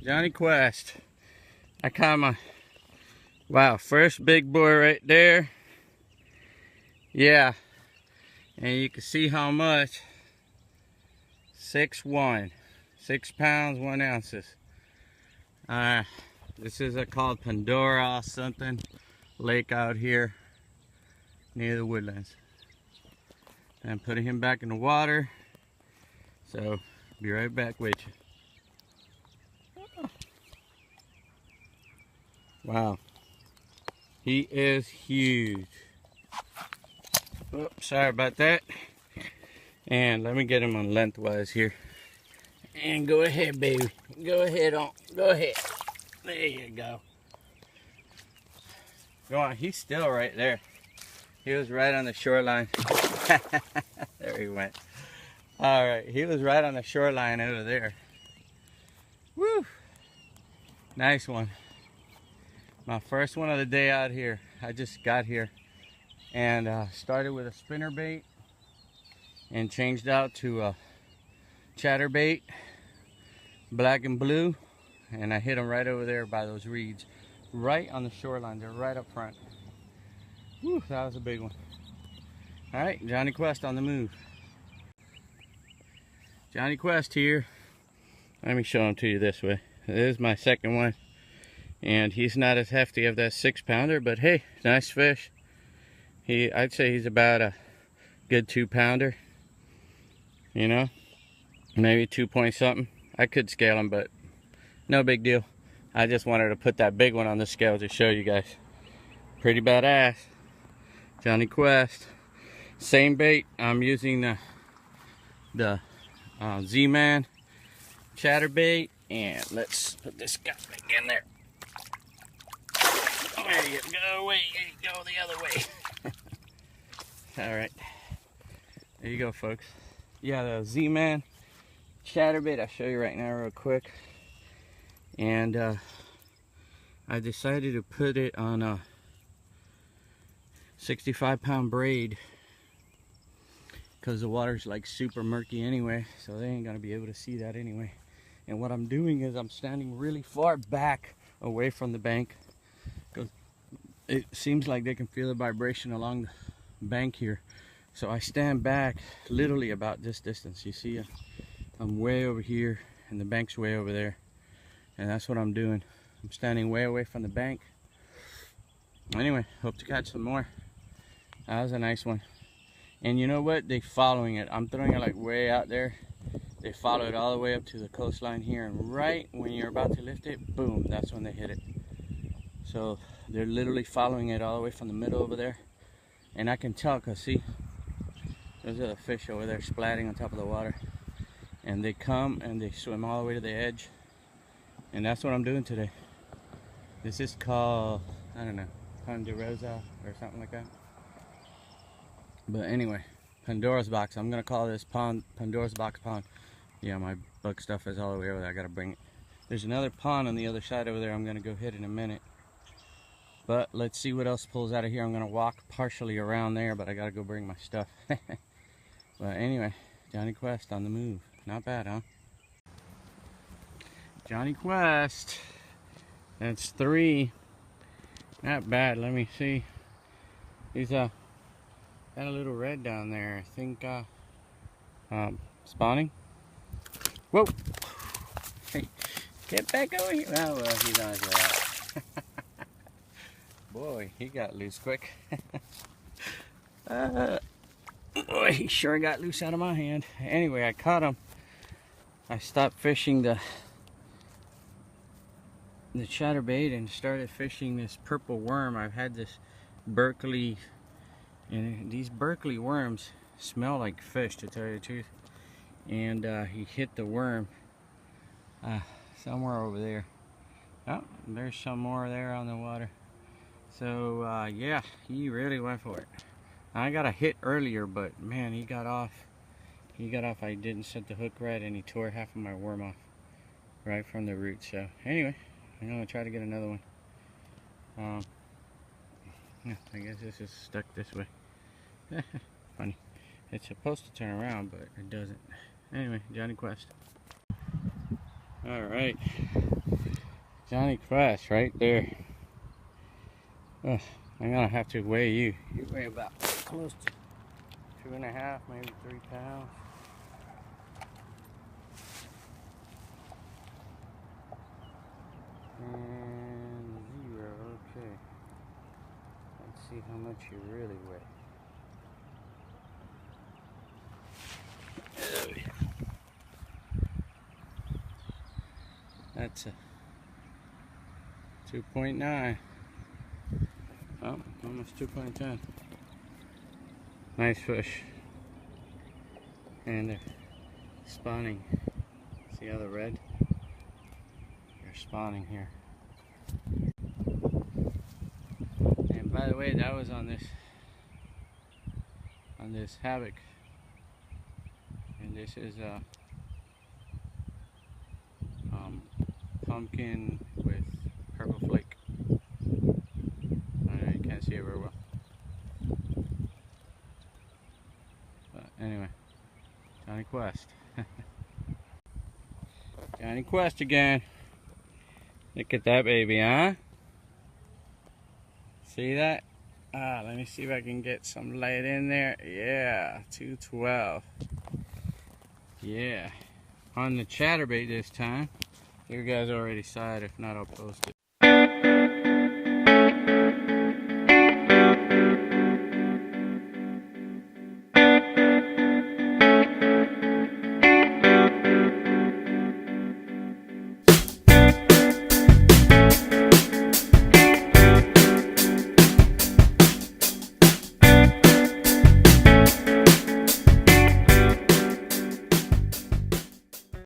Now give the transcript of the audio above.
Johnny Quest. I caught my, wow, first big boy right there. Yeah, and you can see how much. 6'1", 6 pounds, 1 ounces. This is called Pandora something lake out here near the Woodlands. And putting him back in the water. So, be right back with you. Wow. He is huge. Oops, sorry about that. And let me get him on lengthwise here. And go ahead, baby. Go ahead on. Go ahead. There you go. Go on. He's still right there. He was right on the shoreline. There he went. All right. He was right on the shoreline over there. Woo. Nice one. My first one of the day out here. I just got here and started with a spinnerbait and changed out to a chatterbait, black and blue, and I hit them right over there by those reeds, right on the shoreline. They're right up front. Whew, that was a big one. All right, Johnny Quest on the move. Johnny Quest here. Let me show him to you this way. This is my second one, and he's not as hefty as that 6 pounder, but hey, nice fish. I'd say he's about a good 2 pounder. You know, maybe 2 point something. I could scale him, but no big deal. I just wanted to put that big one on the scale to show you guys. Pretty badass. Johnny Quest. Same bait. I'm using the Z-Man Chatterbait. And let's put this guy back in there. There you go. Away. You go the other way. All right. There you go, folks. Yeah, the Z-Man Chatterbait. I'll show you right now real quick. And I decided to put it on a 65-pound braid because the water's like super murky anyway, so they ain't gonna be able to see that anyway. And what I'm doing is I'm standing really far back away from the bank because it seems like they can feel the vibration along the bank here. So I stand back literally about this distance. You see, I'm way over here and the bank's way over there. And that's what I'm doing. I'm standing way away from the bank. Anyway, hope to catch some more. That was a nice one. And you know what? They're following it. I'm throwing it like way out there. They follow it all the way up to the coastline here. And right when you're about to lift it, boom, that's when they hit it. So they're literally following it all the way from the middle over there. And I can tell because see, those are the fish over there splatting on top of the water. And they come and they swim all the way to the edge. And that's what I'm doing today. This is called, I don't know, Ponderosa or something like that. But anyway, Pandora's Box. I'm going to call this Pandora's Box Pond. Yeah, my bug stuff is all the way over there. I got to bring it. There's another pond on the other side over there I'm going to go hit in a minute. But let's see what else pulls out of here. I'm going to walk partially around there, but I got to go bring my stuff. But anyway, Johnny Quest on the move. Not bad, huh? Johnny Quest. That's 3. Not bad. Let me see. He's got a little red down there. I think spawning. Whoa! Hey, get back over here. Oh well, he's on his way out. Boy, he got loose quick. Boy, he sure got loose out of my hand. Anyway, I caught him. I stopped fishing the chatterbait and started fishing this purple worm. I've had this Berkeley, and these Berkeley worms smell like fish, to tell you the truth. And he hit the worm somewhere over there. Oh, there's some more there on the water. So yeah, he really went for it. I got a hit earlier, but man, he got off. I didn't set the hook right, and he tore half of my worm off right from the root. So anyway, I'm gonna try to get another one. Yeah, I guess this is stuck this way. Funny. It's supposed to turn around, but it doesn't. Anyway, Johnny Quest. All right, Johnny Quest right there. I'm gonna have to weigh you. You weigh about close to 2.5, maybe 3 pounds. And 0, okay. Let's see how much you really weigh. Oh, yeah. That's a 2.9. Oh, almost 2.10. Nice fish. And they're spawning. See how the red? They're spawning here. And by the way, that was on this Havoc. And this is a pumpkin with purple flake. I know you can't see it very well. But anyway, Johnny Quest. Johnny Quest again. Look at that baby, huh? See that? Let me see if I can get some light in there. Yeah, 212. Yeah. On the chatterbait this time. You guys already saw it. If not, I'll post it.